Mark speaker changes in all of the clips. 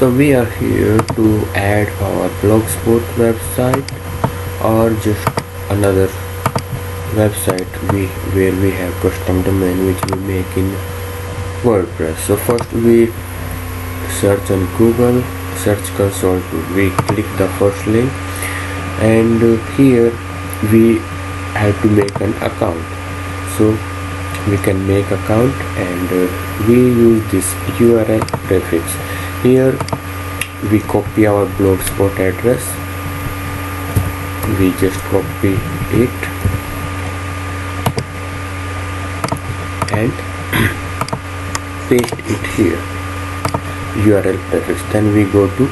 Speaker 1: So we are here to add our blogspot website or just another website where we have custom domain which we make in WordPress. So first we search on Google search console we click the first link, and here we have to make an account. So we can make account, and we use this URL prefix. Here we copy our blogspot address, we just copy it and paste it here, URL prefix. Then we go to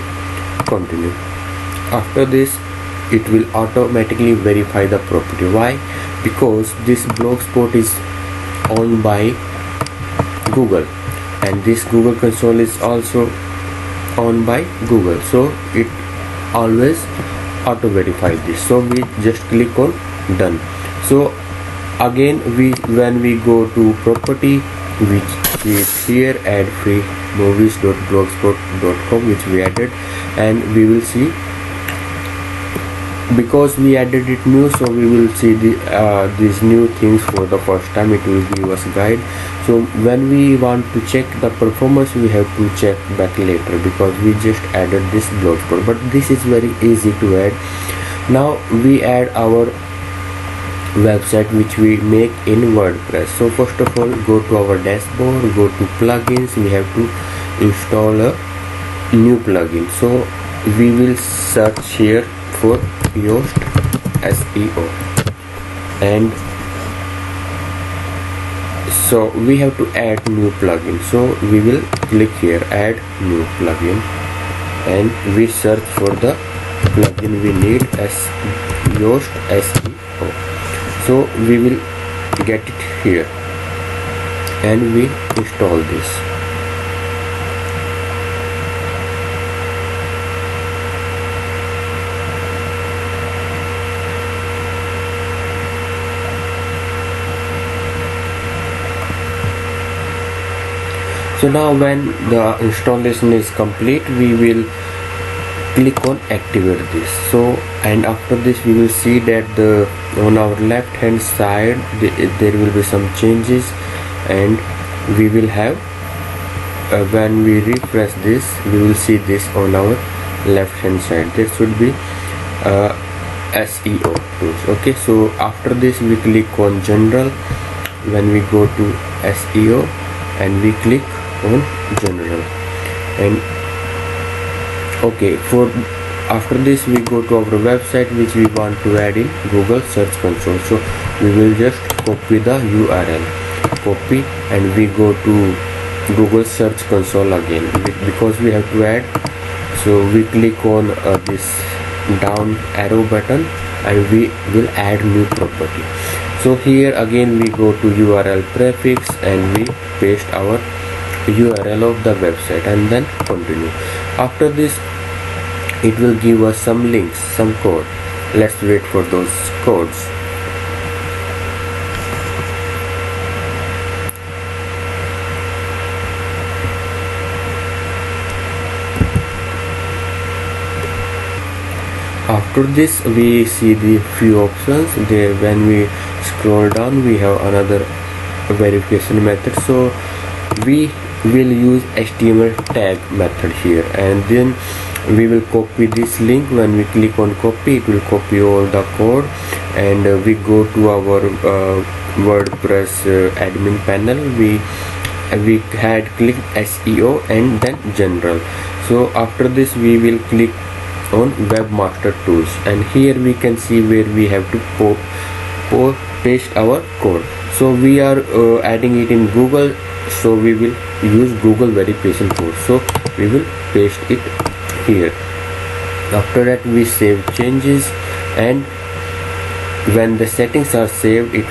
Speaker 1: continue. After this it will automatically verify the property. Why? Because this blogspot is owned by Google, and this Google console is also owned by Google, so it always auto verify this. So we just click on done. So again when we go to property, which is here add free movies.blogspot.com, which we added, and we will see, because we added it new, so we will see these new things for the first time. It will give us guide. So when we want to check the performance, we have to check back later, because we just added this blogspot, but this is very easy to add. Now we add our website which we make in WordPress. So first of all, go to our dashboard, go to plugins. We have to install a new plugin, so we will search here for Yoast SEO, and so we have to add new plugin. So we will click here add new plugin, and we search for the plugin we need as Yoast SEO. So we will get it here, and we install this. So now when the installation is complete, we will click on activate this. So, and after this we will see that on our left hand side there will be some changes, and we will have when we refresh this, we will see this on our left hand side. There should be SEO tools. Okay, so after this we click on general. When we go to SEO and we click on general, and okay, for after this we go to our website which we want to add in Google search console. So we will just copy the URL, copy, and we go to Google search console again, because we have to add. So we click on this down arrow button, and we will add new property. So here again we go to URL prefix, and we paste our URL of the website, and then continue. After this it will give us some links, some code. Let's wait for those codes. After this we see the few options there. When we scroll down, we have another verification method. So we will use HTML tag method here, and then we will copy this link. When we click on copy, it will copy all the code, and we go to our WordPress admin panel. We had clicked SEO and then general. So after this we will click on webmaster tools, and here we can see where we have to paste our code. So we are adding it in Google, so we will use Google verification code. So we will paste it here. After that we save changes, and when the settings are saved, it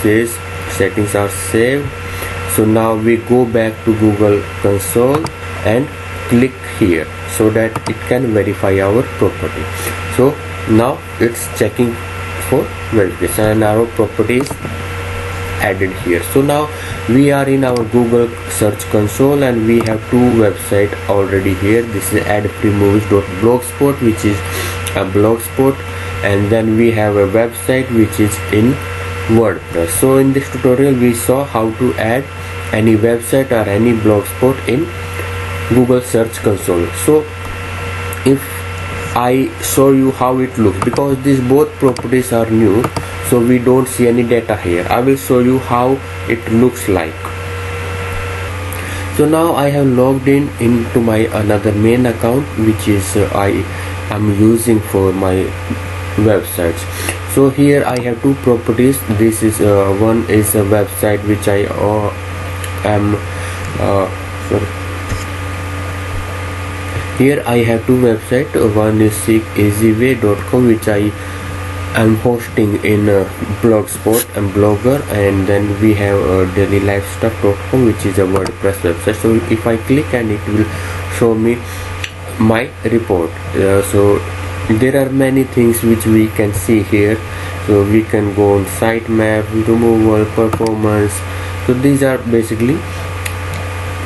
Speaker 1: says settings are saved. So now we go back to Google console and click here, so that it can verify our property. So now it's checking for verification, and our property is added here. So now we are in our Google search console and we have two websites already here. This is adfreemovies.blogspot, which is a blogspot, and then we have a website which is in WordPress. So in this tutorial we saw how to add any website or any blogspot in Google search console. So if I show you how it looks, because these both properties are new, so we don't see any data here. I will show you how it looks like. So now I have logged into my another main account, which is I am using for my websites. So here I have two properties. This is one is a website which I am here I have two websites. One is seekeasyway.com, which I am hosting in Blogspot and Blogger, and then we have dailylifestuff.com, which is a WordPress website. So if I click, and it will show me my report. So there are many things which we can see here. So we can go on sitemap, removal, performance. So these are basically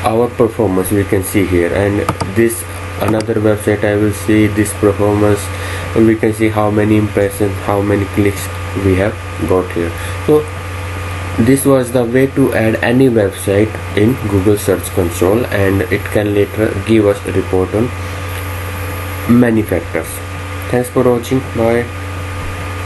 Speaker 1: our performance we can see here. And this another website, I will see this performance, and we can see how many impressions, how many clicks we have got here. So this was the way to add any website in Google search console, and it can later give us a report on many factors. Thanks for watching. Bye.